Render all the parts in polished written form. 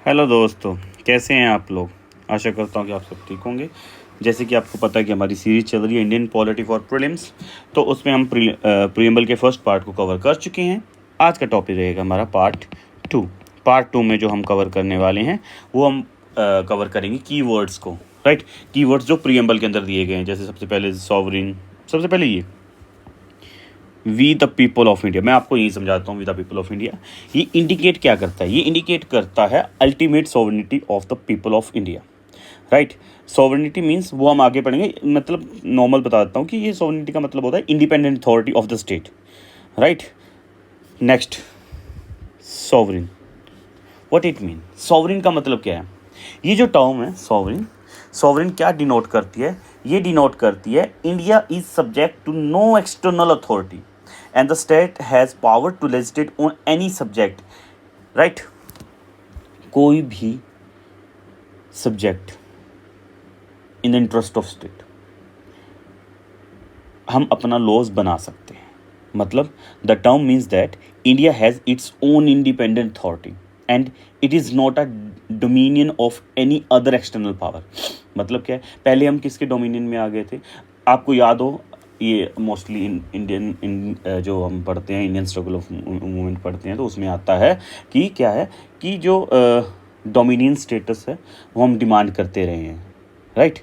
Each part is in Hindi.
हेलो दोस्तों, कैसे हैं आप लोग। आशा करता हूँ कि आप सब ठीक होंगे। जैसे कि आपको पता है कि हमारी सीरीज चल रही है इंडियन पॉलिटी फॉर प्रीलिम्स, तो उसमें हम प्रीएम्बल के फर्स्ट पार्ट को कवर कर चुके हैं। आज का टॉपिक रहेगा हमारा पार्ट टू में जो हम कवर करने वाले हैं वो हम कवर करेंगे कीवर्ड्स को। राइट, कीवर्ड्स जो प्रीएम्बल के अंदर दिए गए हैं। जैसे सबसे पहले सॉवरिन, सबसे पहले ये we the people of India. मैं आपको यही समझाता हूँ। We the people of India ये इंडिकेट क्या करता है? ये इंडिकेट करता है ultimate sovereignty of the people of India. Right, sovereignty means वो हम आगे पढ़ेंगे, मतलब नॉर्मल बता देता हूँ कि ये सॉवरेनिटी का मतलब होता है independent authority of the state. Right, next sovereign, what it mean. Sovereign का मतलब क्या है? ये जो टर्म है सॉवरिन, सॉवरिन क्या डिनोट करती है? ये डिनोट करती है India is subject to no external authority and the state has power to legislate on any subject. Right, कोई भी subject in the interest of state हम अपना लॉज बना सकते हैं। मतलब the term means that India has its own independent authority and it is not a dominion of any other external power. मतलब क्या है? पहले हम किसके डोमिनियन में आ गए थे? आपको याद हो, ये मोस्टली इंडियन जो हम पढ़ते हैं, इंडियन स्ट्रगल ऑफ मूवमेंट पढ़ते हैं, तो उसमें आता है कि क्या है कि जो डोमिनियन स्टेटस है वो हम डिमांड करते रहे हैं। राइट,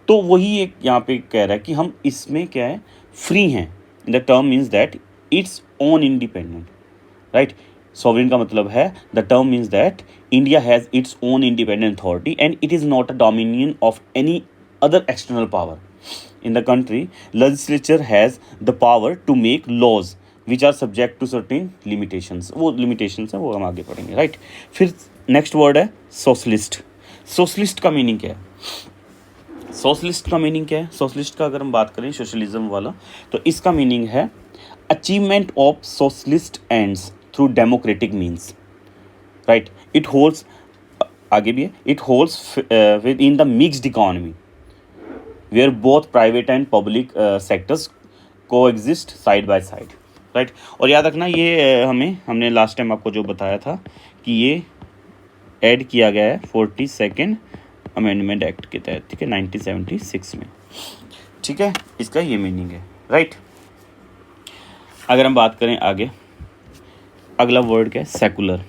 तो वही एक यहाँ पे कह रहा है कि हम इसमें क्या है, फ्री हैं। The term means that its own independent. Right, sovereign का मतलब है the term means that India has its own independent authority and it is not a dominion of any other external power. In the country, legislature has the power to make laws which are subject to certain limitations. वो limitations हैं, वो हम आगे पढ़ेंगे। राइट, फिर नेक्स्ट वर्ड है सोशलिस्ट। सोशलिस्ट का मीनिंग क्या है? सोशलिस्ट का मीनिंग क्या है? सोशलिस्ट का अगर हम बात करें सोशलिज्म वाला, तो इसका मीनिंग है achievement of socialist ends through democratic means. Right, it holds, आगे भी है, it holds with in the mixed economy where both private and public sectors coexist side by side. Right, और याद रखना ये हमने लास्ट टाइम आपको जो बताया था कि ये ऐड किया गया है 42nd अमेंडमेंट एक्ट के तहत, ठीक है, 1976 में। ठीक है, इसका ये मीनिंग है। राइट, अगर हम बात करें आगे, अगला वर्ड क्या है? Secular.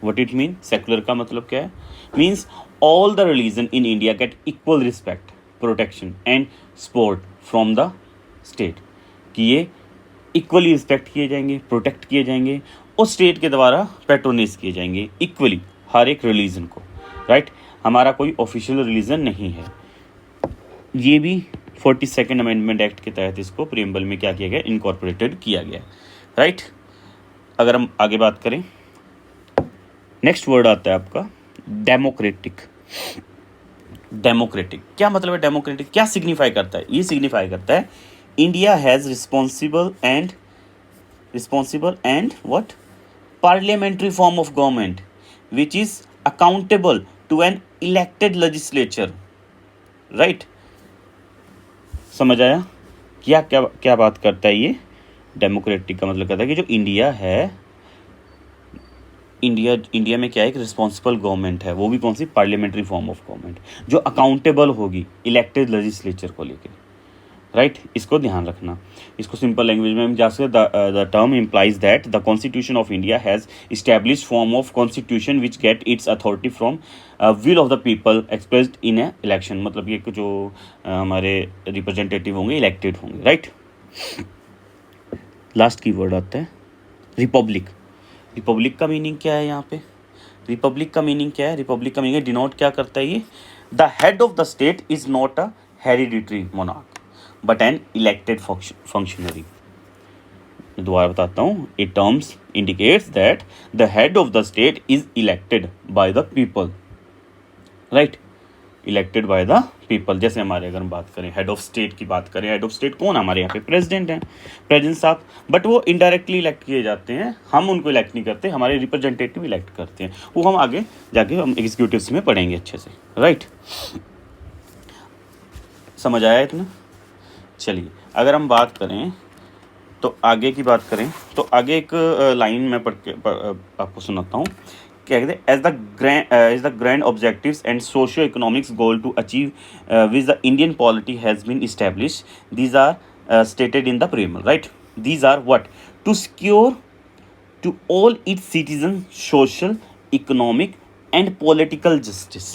What it mean? Secular का मतलब क्या है? Means all the religion in India get equal respect, protection and support from the state. कि ये इक्वली रिस्पेक्ट किए जाएंगे, प्रोटेक्ट किए जाएंगे और स्टेट के द्वारा पैट्रोनाइज किए जाएंगे इक्वली हर एक रिलीजन को। राइट, हमारा कोई ऑफिशियल रिलीजन नहीं है। ये भी 42nd अमेंडमेंट एक्ट के तहत इसको प्रीएम्बल में क्या किया गया? इनकॉर्पोरेटेड किया गया। राइट, अगर हम आगे बात करें, नेक्स्ट वर्ड आता है आपका डेमोक्रेटिक। डेमोक्रेटिक क्या मतलब है? डेमोक्रेटिक क्या सिग्निफाई करता है? ये सिग्निफाई करता है India has responsible and what parliamentary form of government which is accountable to an elected legislature. Right, समझ आया क्या क्या क्या बात करता है ये? डेमोक्रेटिक का मतलब कहता है कि जो इंडिया है, इंडिया में क्या है, एक रिस्पॉन्सिबल गवर्नमेंट है। वो भी कौन सी? पार्लियामेंट्री फॉर्म ऑफ गवर्नमेंट, जो अकाउंटेबल होगी इलेक्टेड लेजिस्लेचर को लेकर। राइट, इसको ध्यान रखना। इसको सिंपल लैंग्वेज में हम जा सकते, the term implies that the constitution of India has established form of constitution which get its authority from will of the people expressed in a election. मतलब ये जो हमारे रिप्रेजेंटेटिव होंगे, इलेक्टेड होंगे। राइट, लास्ट की वर्ड आता है रिपब्लिक। रिपब्लिक का मीनिंग क्या है यहाँ पे? रिपब्लिक का मीनिंग क्या है? रिपब्लिक का मीनिंग डिनोट क्या करता है ये? The head of the state is not a hereditary monarch but an elected functionary. दोबारा बताता हूँ, it terms indicates that the head of the state is elected by the people. Right, elected by the people. जैसे हमारे अगर हम बात करें हेड ऑफ स्टेट की बात करें, हेड ऑफ स्टेट कौन? हमारे यहाँ पे प्रेसिडेंट हैं, प्रेसिडेंट साहब। बट वो इनडायरेक्टली इलेक्ट किए जाते हैं, हम उनको इलेक्ट नहीं करते, हमारे रिप्रेजेंटेटिव इलेक्ट करते हैं। वो हम आगे जाके हम एग्जीक्यूटिव्स में पढ़ेंगे अच्छे से। राइट, समझ आया इतना? चलिए, अगर हम बात करें तो आगे की बात करें तो आगे एक लाइन मैं आपको सुनाता हूँ क्या कहते हैं, as the grand objectives and socio economics goal to achieve which the Indian polity has been establish, these are stated in the preamble, right. These are what? To secure to all its citizens social, economic and political justice.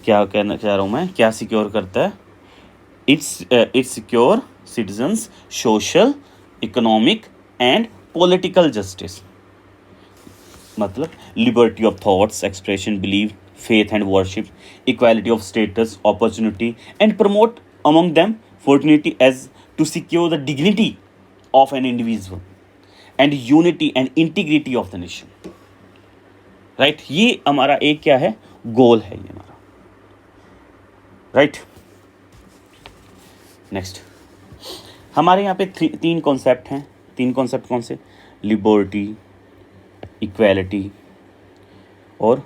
क्या कहना चाह रहा हूँ मैं, क्या सिक्योर करता है? It's secure citizens social, economic and political justice. मतलब liberty of thoughts, expression, belief, faith and worship, equality of status, opportunity and promote among them fraternity as to secure the dignity of an individual and unity and integrity of the nation. Right ये हमारा एक क्या है, गोल है ये हमारा, राइट. नेक्स्ट हमारे यहाँ पे तीन कॉन्सेप्ट हैं. तीन कॉन्सेप्ट कौन से? लिबर्टी, इक्वालिटी और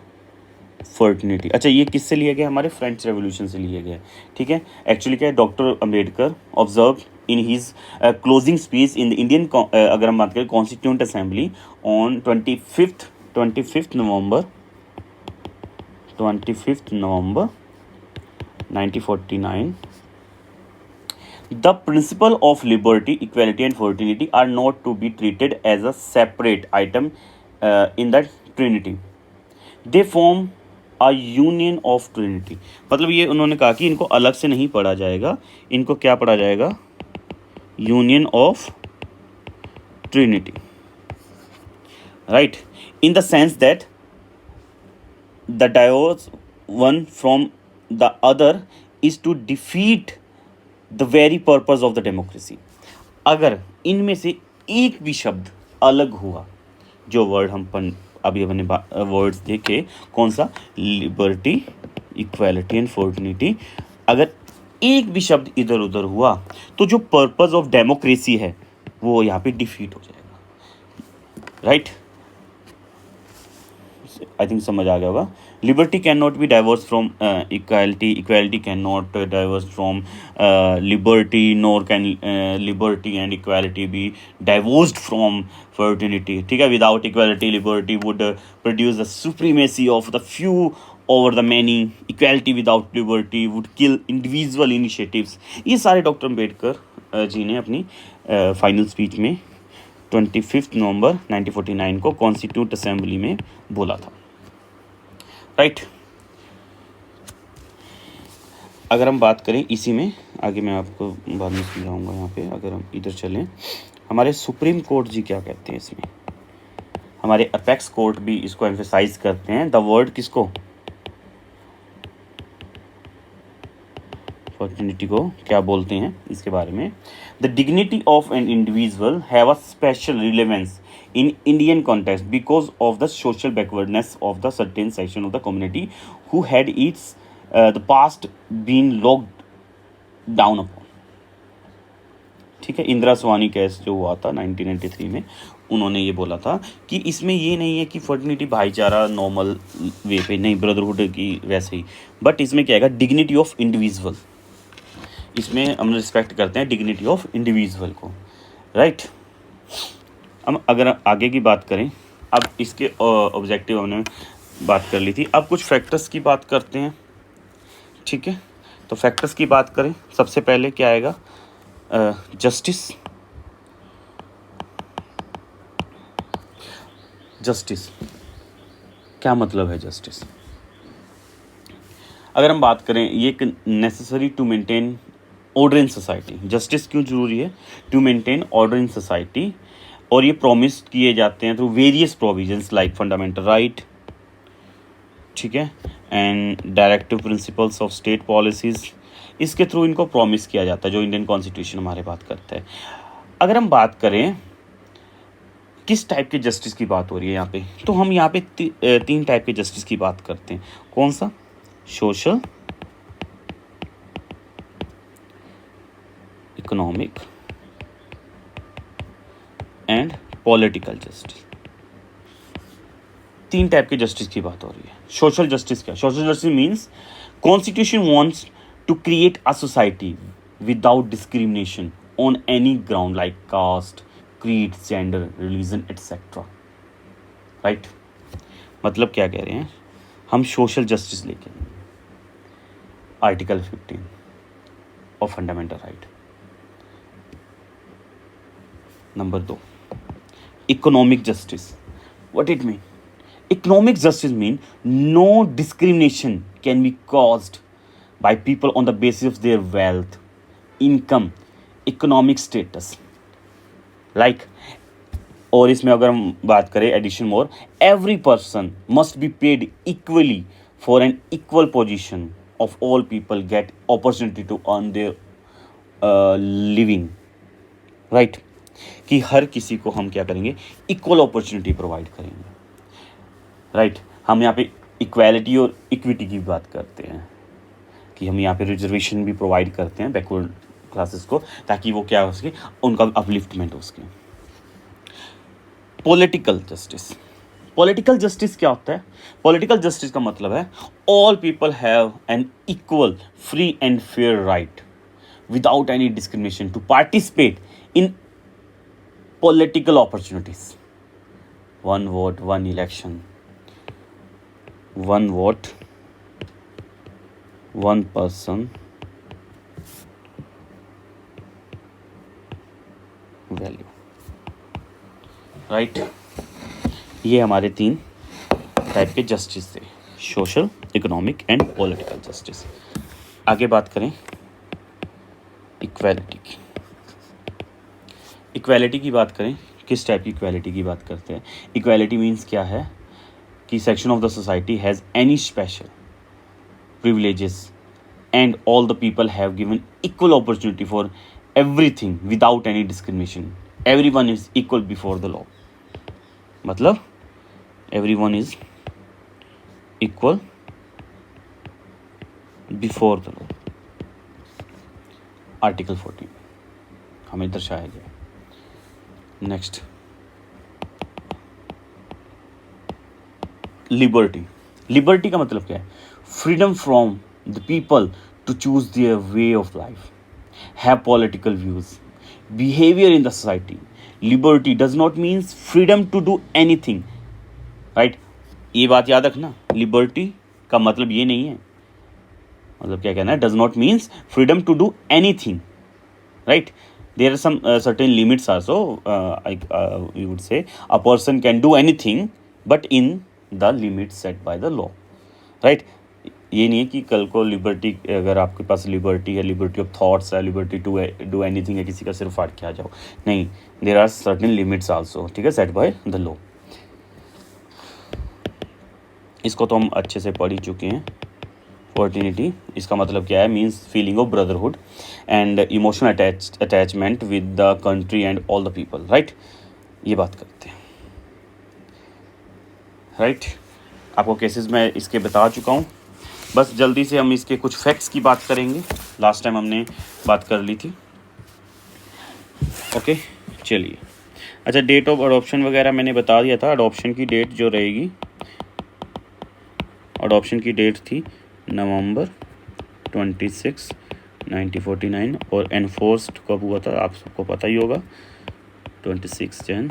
फर्टर्निटी. अच्छा ये किससे लिया गया? हमारे फ्रेंच रेवोल्यूशन से लिया गया. ठीक है. एक्चुअली क्या है, doctor Ambedkar observe in his closing speech in the Indian, अगर हम बात करें constituent assembly on 25th November 1949, the principle of liberty, equality and fraternity are not to be treated as a separate item in the Trinity. They form a union of Trinity. मतलब ये उन्होंने कहा कि इनको अलग से नहीं पढ़ा जाएगा, इनको क्या पढ़ा जाएगा? Union of trinity, right. In the sense that the diverse one from the other is to defeat the very purpose of the democracy. अगर इनमें से एक भी शब्द अलग हुआ, जो वर्ड हम अभी अपने वर्ड्स देखे, कौन सा? Liberty, equality and fraternity. अगर एक भी शब्द इधर उधर हुआ तो जो पर्पस ऑफ डेमोक्रेसी है वो यहाँ पे डिफीट हो जाएगा, राइट. आई थिंक समझ आ गया होगा. Liberty can not be diverse from equality, equality can not diverse from liberty, nor can liberty and equality be diversed from fraternity. ठीक है. Without equality liberty would produce the supremacy of the few over the many. Equality without liberty would kill individual initiatives. ये सारे डॉक्टर अम्बेडकर जी ने अपनी फाइनल स्पीच में 25 नवंबर 1949 को कॉन्स्टिट्यूंट असेंबली में बोला था, राइट. अगर हम बात करें इसी में आगे, मैं आपको बाद में समझाऊंगा. यहाँ पे अगर हम इधर चलें, हमारे सुप्रीम कोर्ट जी क्या कहते हैं इसमें, हमारे अपेक्स कोर्ट भी इसको एम्फेसाइज करते हैं. द वर्ड किसको? फर्टर्निटी को क्या बोलते हैं इसके बारे में. The dignity of an individual have a special relevance in Indian context because of the social backwardness of the certain section of the community who had its the past been locked down upon. ठीक है. इंदिरा स्वानी केस जो हुआ था 1993 में, उन्होंने ये बोला था कि इसमें ये नहीं है कि फर्टर्निटी भाईचारा नॉर्मल वे पे, नहीं ब्रदरहुड की वैसे ही, बट इसमें क्या है, डिग्निटी ऑफ इंडिविजुअल. इसमें हम रिस्पेक्ट करते हैं डिग्निटी ऑफ इंडिविजुअल को, राइट. अब अगर आगे की बात करें, अब इसके ऑब्जेक्टिव हमने बात कर ली थी, अब कुछ फैक्टर्स की बात करते हैं. ठीक है. तो फैक्टर्स की बात करें, सबसे पहले क्या आएगा? जस्टिस. जस्टिस क्या मतलब है? जस्टिस अगर हम बात करें, ये एक necessary to maintain order in society. Justice क्यों जरूरी है? To maintain order in society. और ये प्रॉमिस किए जाते हैं through various provisions like fundamental right. ठीक है. And directive principles of state policies, इसके थ्रू इनको प्रॉमिस किया जाता है, जो इंडियन कॉन्स्टिट्यूशन हमारे बात करता है. अगर हम बात करें किस टाइप के जस्टिस की बात हो रही है यहाँ पे, तो हम यहाँ पे तीन टाइप के जस्टिस की बात करते हैं. कौन सा? Social, economic and political justice. तीन टाइप के जस्टिस की बात हो रही है. सोशल जस्टिस क्या? Social justice means constitution wants to create a society without discrimination on any ground like caste, creed, gender, religion, etc. Right. मतलब क्या कह रहे हैं, हम सोशल जस्टिस लेके आएंगे, article 15 of fundamental right. Number 2, economic justice. What it mean? Economic justice mean no discrimination can be caused by people on the basis of their wealth, income, economic status. Like, और इसमें अगर हम बात करें addition more, every person must be paid equally for an equal position of all people get opportunity to earn their living. Right? कि हर किसी को हम क्या करेंगे, इक्वल अपॉर्चुनिटी प्रोवाइड करेंगे। राइट हम यहाँ पे इक्वालिटी और इक्विटी की बात करते हैं कि हम यहाँ पे रिजर्वेशन भी प्रोवाइड करते हैं बैकवर्ड क्लासेस को, ताकि वो क्या हो सके, उनका अपलिफ्टमेंट हो सके। Political justice. पॉलिटिकल जस्टिस क्या होता है? पॉलिटिकल जस्टिस का मतलब है all people have an equal free and fair right without any discrimination to participate in political opportunities. One vote one election, one vote one person value. Right, ये हमारे 3 टाइप के जस्टिस थे, social, economic and political justice. आगे बात करें इक्वालिटी की। इक्वालिटी की बात करें, किस टाइप की इक्वालिटी की बात करते हैं? इक्वालिटी मीन्स क्या है कि section of the society has any special privileges and all the people have given equal opportunity for everything without any discrimination. Everyone is equal before the law. मतलब everyone is equal before the law. Article 14 हमें दर्शाया गया। Next, liberty. लिबर्टी का मतलब क्या है? Freedom from the people to choose their way of life, have political views, behaviour in the society. Liberty does not means freedom to do anything. Right, ये बात याद रखना, लिबर्टी का मतलब ये नहीं है, मतलब क्या कहना है, does not means freedom to do anything. Right, there are some certain limits also. You would say a person can do anything but in the limits set by the law. Right, ये नहीं है कि कल को लिबर्टी, अगर आपके पास लिबर्टी है, लिबर्टी ऑफ थॉट्स है, लिबर्टी टू डू एनीथिंग है, किसी का सिर फाड़ के आ जाओ, नहीं, there are certain limits also, ठीक है, सेट बाय द लॉ। इसको तो हम अच्छे से पढ़ ही चुके हैं। फॉर्टिनिटी, इसका मतलब क्या है? Means feeling of brotherhood and emotional attachment with the country and all the people. Right, ये बात करते हैं। राइट, आपको केसेस मैं इसके बता चुका हूँ, बस जल्दी से हम इसके कुछ फैक्ट्स की बात करेंगे। लास्ट टाइम हमने बात कर ली थी। ओके, चलिए। अच्छा, डेट ऑफ अडॉप्शन वगैरह मैंने बता दिया था। अडॉप्शन की डेट जो रहेगी, अडॉप्शन की डेट थी नवंबर 26, 1949, और एनफोर्स्ड कब हुआ था आप सबको पता ही होगा, 26 जन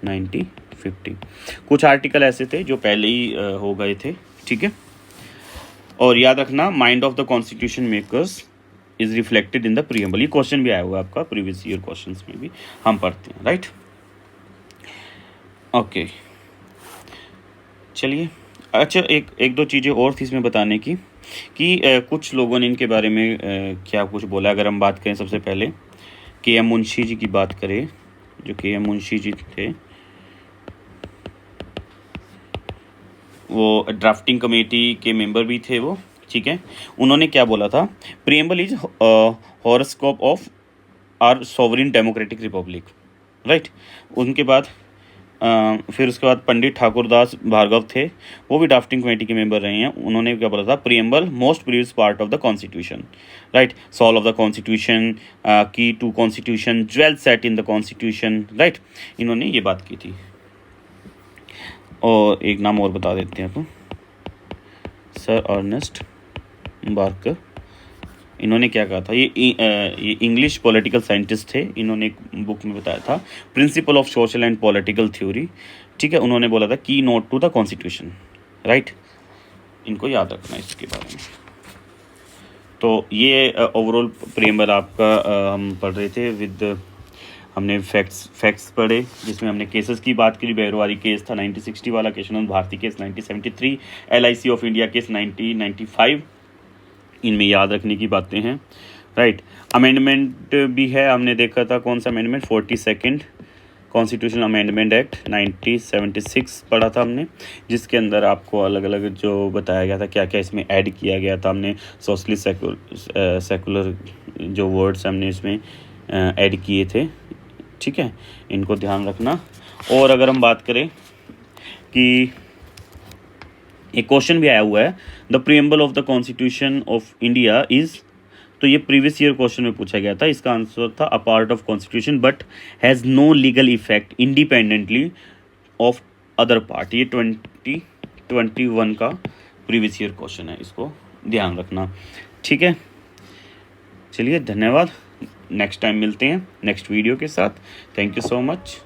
1950। कुछ आर्टिकल ऐसे थे जो पहले ही हो गए थे, ठीक है। और याद रखना, mind of the constitution makers is reflected in the preamble. ये क्वेश्चन भी आया हुआ है आपका, प्रीवियस ईयर क्वेश्चंस में भी हम पढ़ते हैं। राइट, ओके, चलिए। अच्छा, एक दो चीज़ें और थी इसमें बताने की कि कुछ लोगों ने इनके बारे में क्या कुछ बोला। अगर हम बात करें, सबसे पहले के.एम. मुंशी जी की बात करें, जो के.एम. मुंशी जी थे, वो ड्राफ्टिंग कमेटी के मेंबर भी थे वो, ठीक है। उन्होंने क्या बोला था? Preamble is horoscope of our sovereign democratic republic. Right, उनके बाद फिर उसके बाद पंडित ठाकुरदास भार्गव थे, वो भी ड्राफ्टिंग कमेटी के मेंबर रहे हैं। उन्होंने क्या बोला था? Preamble most previous part of the constitution. Right, soul of the constitution, key to constitution, jewel set in the constitution. Right, इन्होंने ये बात की थी। और एक नाम और बता देते हैं, तो सर अर्नेस्ट बार्कर, इन्होंने क्या कहा था? ये इंग्लिश पॉलिटिकल साइंटिस्ट थे। इन्होंने एक बुक में बताया था, principle of social and political theory, ठीक है, उन्होंने बोला था की note to the constitution, right. इनको याद रखना इसके बारे में। तो ये ओवरऑल प्रेम्बल आपका हम पढ़ रहे थे विद, हमने फैक्ट्स पढ़े, जिसमें हमने केसेस की बात करी। बेरोवारी केस था 1960 वाला, Kesavananda Bharati case 1973, LIC of India case 1995। इनमें याद रखने की बातें हैं, राइट। अमेंडमेंट भी है, हमने देखा था कौन सा amendment, 42nd constitutional amendment act 1976 पढ़ा था हमने, जिसके अंदर आपको अलग अलग जो बताया गया था क्या क्या इसमें ऐड किया गया था। हमने सोशलिस्ट सेकुलर जो वर्ड्स हमने इसमें ऐड किए थे, ठीक है, इनको ध्यान रखना। और अगर हम बात करें कि एक क्वेश्चन भी आया हुआ है, the preamble of the constitution of India is, तो ये प्रीवियस ईयर क्वेश्चन में पूछा गया था, इसका आंसर था a part of constitution but has no legal effect independently of other part. ये 2021 का प्रीवियस ईयर क्वेश्चन है, इसको ध्यान रखना, ठीक है। चलिए धन्यवाद, नेक्स्ट टाइम मिलते हैं नेक्स्ट वीडियो के साथ। Thank you so much.